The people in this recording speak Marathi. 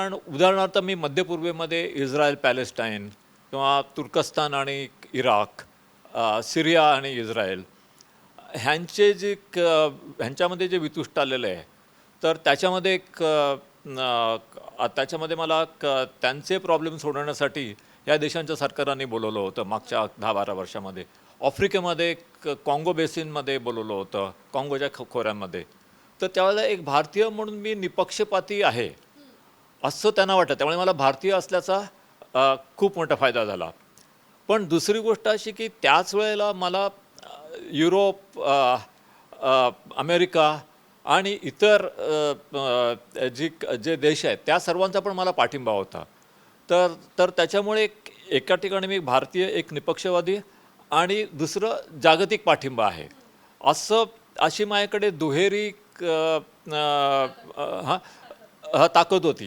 कारण उदाहरणार्थ मी मध्यपूर्वेमध्ये इस्रायल पॅलेस्टाईन किंवा तुर्कस्तान आणि इराक, सिरिया आणि इस्रायल ह्यांचे जे ह्यांच्यामध्ये जे वितुष्ट आलेलं आहे, तर त्याच्यामध्ये त्याच्यामध्ये मला त्यांचे प्रॉब्लेम सोडवण्यासाठी या देशांच्या सरकारांनी बोलवलं होतं मागच्या 10-12 वर्षामध्ये. आफ्रिकेमध्ये काँगो बेसिनमध्ये बोलवलं होतं, काँगोच्या खोऱ्यांमध्ये. तर त्यावेळेला एक भारतीय म्हणून मी निपक्षपाती आहे असं त्यांना वाटतं. त्यामुळे मला भारतीय असल्याचा खूप मोठा फायदा झाला. पण दुसरी गोष्ट अशी की त्याच वेळेला मला युरोप, अमेरिका आणि इतर जे देश आहेत त्या सर्वांचा पण मला पाठिंबा होता. तर तर त्याच्यामुळे एका ठिकाणी मी भारतीय, एक निपक्षवादी आणि दुसरं जागतिक पाठिंबा आहे. अशी माझ्याकडे दुहेरी हां, ताकद होती.